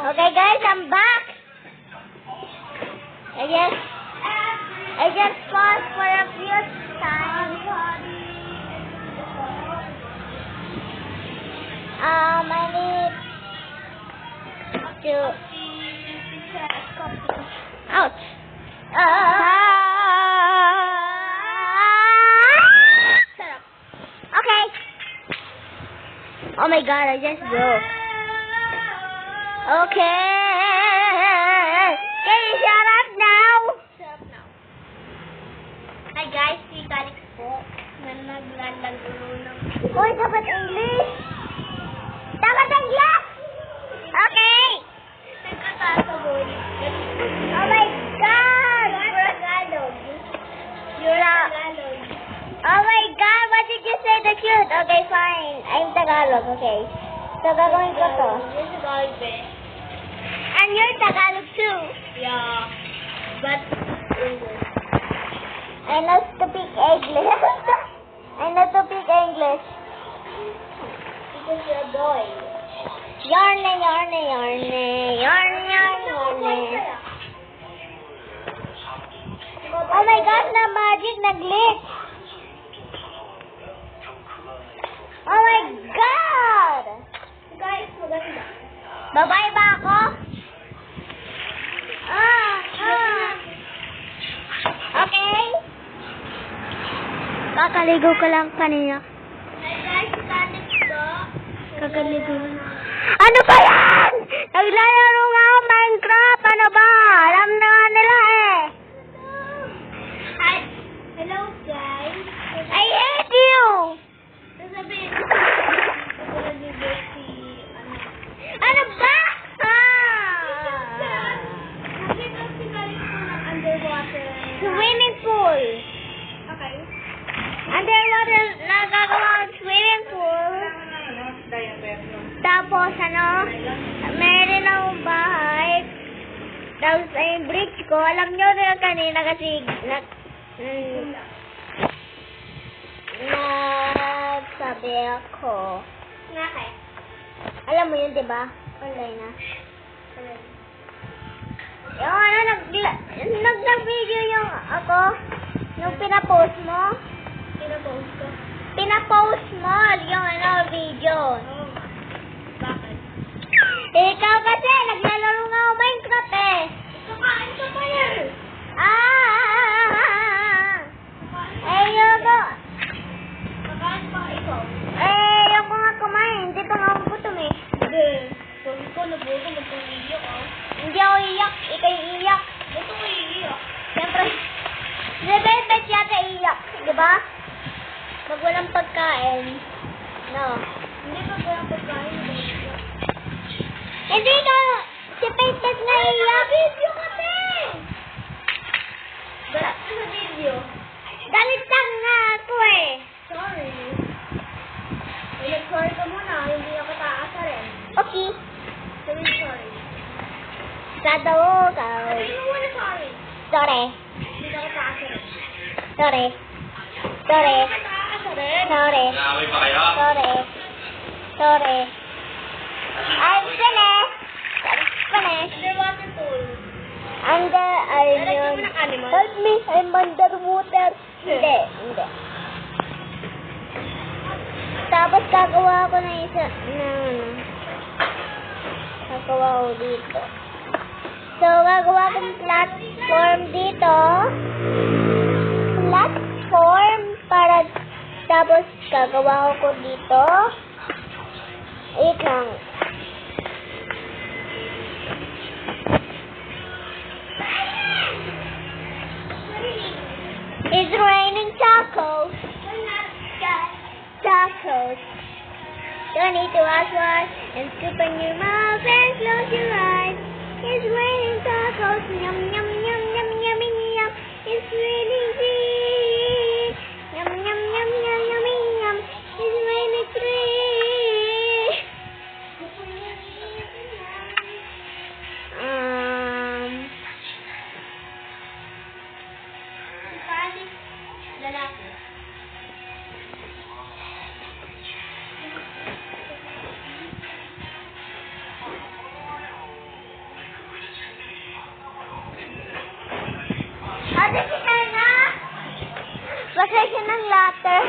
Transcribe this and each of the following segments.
Okay guys, I'm back. I just paused for a few times. I need to... Ouch. Shut up. Okay. Oh my god, I just broke. Okay. Can you shut up now? Shut up now. Hi guys, si Calix po. Naglalaro ng... Hoy, dapat English! Dapat English! Okay! Nagkakasabon. Oh my god! You're Tagalog. You're Tagalog. Oh my god, what did you say the cute? Okay, fine. I'm Tagalog, okay. So, gagawin ko to. You're Tagalog, be. And you're Tagalog too. Yeah. But English. I know to speak English. I know to speak English. Because you're a boy. Yarne, yarne, yarne. Yarne, yarne, yarne. Oh my gosh, na magic, nag-glitch. Oh my god! Guys, maganda. Babay ba ako? Okay. Kakaligo ko lang kanina. Hi guys, si Calix po. Kakaligo ko lang. Ano ba yan? Naglalaro nga ako Minecraft. Ano ba? Alam na nga nila eh. Hi. Hello guys. I hate you. Sasabihin ko si Ano ba? Nakita si Calix po ng underwater. Swimming pool. Okay. Underwater, nagagawa ng swimming pool. Tapos meron akong bahay. Tapos ay bridge ko. Alam nyo na kanina kasi nagsabi ako. Okay. Alam mo yun, di ba? Online na. Yung nag-video yung ako. Yung pinapost mo. Pinapost ko. Pinapost mo yung video. Oh. Bakit? Ikaw kasi, naglalaro nga ako Minecraft eh. Kakain ka pa yan. Ayoko. Kakain pa ikaw. Ayoko nga kumain. Hindi pa nga ako gutom eh. Hindi. Kung ikaw nabuto, magpumilyo ka. Hindi ako iyak. Ikaw iiyak. Ba't ako iiyak? Siyempre, bet yata iiyak. Diba? Pag walang pagkain. No. Hindi pa ba yung pagkain? Iiyak. Hindi ka. Si Paypet na iiyak. Video kasi! Ba't sa video? Galit lang nga ako eh. Sorry. Sorry ka muna, hindi ako taasa rin. Okay. Sabi sorry. Sabi Sabi mo muna sorry. Sorry. Hindi ako taasa rin. Sorry. Sorry. Hindi ako taasa rin. Sorry. Naamoy pa kayo? Sorry. Sorry. I'm finished. I'm finished. Underwater pool. Lalagyan mo ng animal? Help me. I'm underwater. Hindi. Tapos gagawa ko ng isa gagawa ko dito. So, gagawa kong platform dito. Platform para tapos gagawa ko dito. Wait lang. It's raining tacos. Tacos. Don't need to wash and scoop in your mouth and close your eyes. It's raining tacos. Yum, yum, yum, yum, yummy, yum. It's raining tea. Yum, yum, yum, yum, yummy, yum. It's raining tea. Lalaki. ng ladder.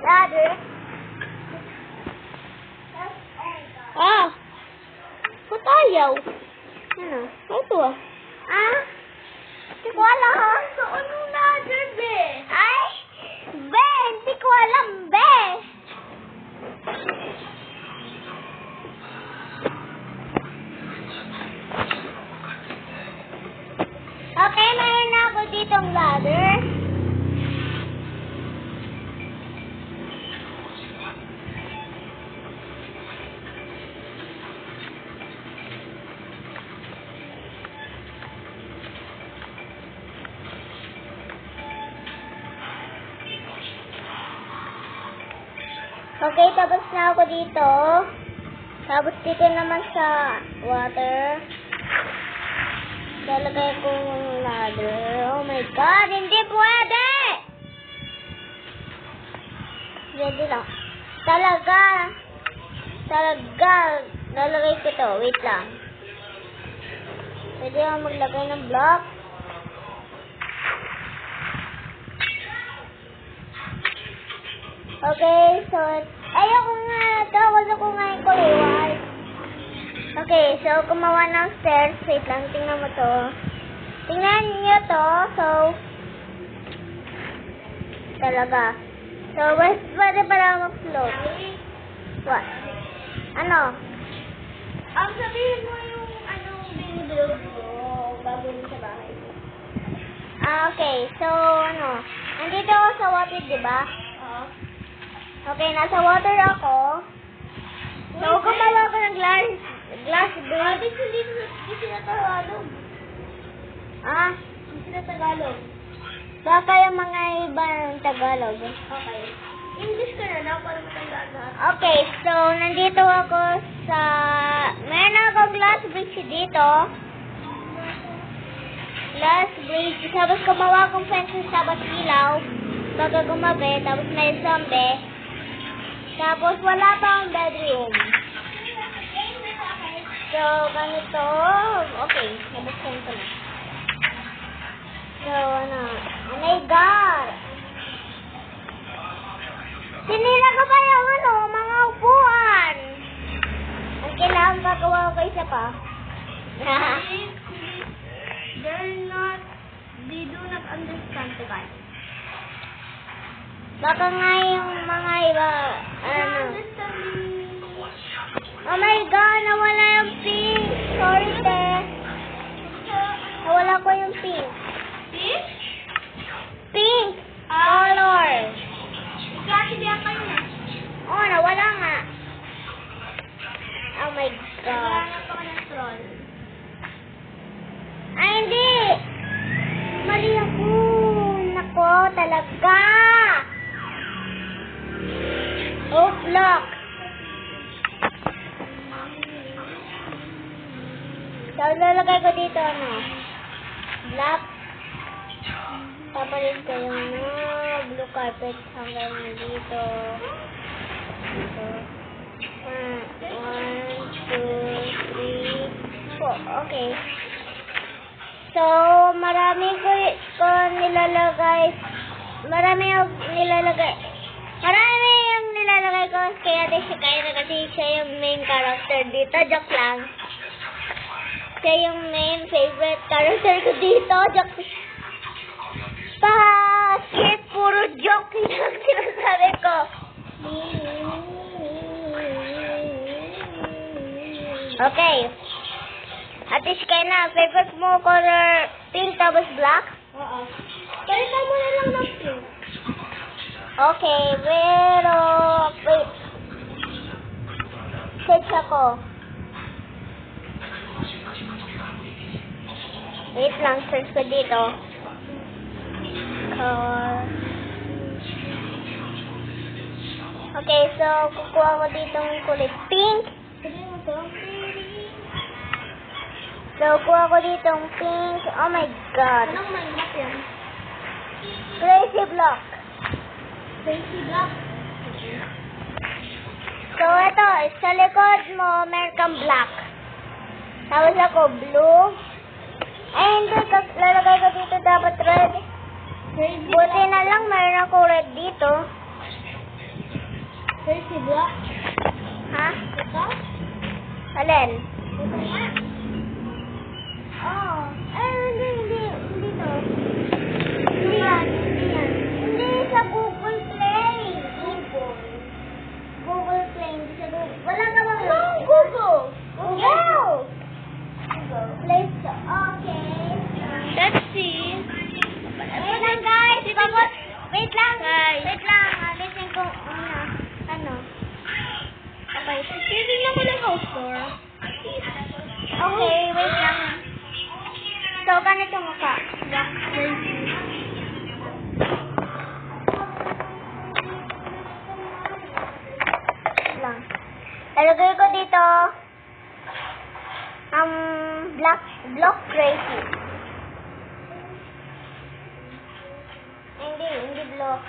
Ladder. Ah! Ba't ayaw? Ano? Ito ah. Ah? Hindi ko alam. So, anong ladder, be? Ay! Be! Hindi ko alam, be! Okay, mayroon na ako ditong ladder. Okay, tapos na ako dito. Tapos dito naman sa water. Lalagay ko yung ladder. Oh my God, hindi pwede! Pwede lang. Talaga. Lalagay ko to. Wait lang. Pwede lang maglagay ng block. Okay, so, ayoko nga, tawag ako nga yung kulay white. Okay, so, gumawa ng stairs. Wait lang, tingnan mo to. Tingnan niyo to, so, talaga. So, pwede pala mag-float. What? Ano? Sabihin mo yung binibuild mo bago mo sa bahay. Okay, so, nandito ako sa water, di ba? Okay, nasa water ako. So, gumawa ko ng glass bridge. Hindi na Tagalog. Ah, Hindi na Tagalog. baka yung mga iba ng Tagalog. Okay. English ka na lang para matandaan na. Okay, so, nandito ako sa... Meron akong glass bridge dito. Glass bridge. Tapos gumawa akong fences, tapos ilaw. Baga gumabi, tapos may zombie. Tapos wala pa ang bedroom. So, ganito. Okay, nabuksan ko na. So, oh my God! Sinira ko pa yung mga upuan. Ang kailangan gagawa ko isa pa. They do not understand the guy. Baka nga yung mga iba, Oh my God, nawala yung pink. Sorry, te. Nawala ko yung pink. See? Pink color. Kasi diyan kayo na. Oh, nawala nga. Oh my God. Naghanap ako ng troll. Ay, hindi. Mali ako. Nako, talaga. Oh, block. So, lalagay ko dito, black. Papalit ko yung blue carpet hanggang dito. Dito. 1, 2, 3, 4. Okay. So, marami ko nilalagay. Marami yung nilalagay ko kaya si Kyra kasi siya yung main character dito. Joke lang. Siya yung main favorite character ko dito. Joke. Skip, puro joke yung sinasabi ko. Okay. Ate Shkena, favorite mo color pink tapos black? Oo. Kaya mo na lang ng pink. Okay, pero wait. Search ako. Wait lang, search ko dito. Okay, so kukuha ko dito ng kulay pink. Sabihin mo to. So, kuha ko dito ng pink. Oh my God. Anong Minecraft yan? Crazy block. Crazy block. So, ito, sa likod mo, meron kang black. Tapos ako, blue. Ay, hindi, lalagay ko dito dapat red. Buti na lang mayroon ako red dito. Crazy block. Ha? Ito? Alin? Ito nga. Oh. Hindi to. Hindi yan. Hindi sa Google Play. Google Play, hindi sa Google. Wala ka bang Google. Google. Play Store. Okay. Let's see. Wait lang guys. Wait lang. Wait lang. Alisin ko. Ano? Okay. Titignan mo lang house store. Okay, wait lang. So, ganito mukha. Lang. Talagay ko dito block crazy. Hindi block.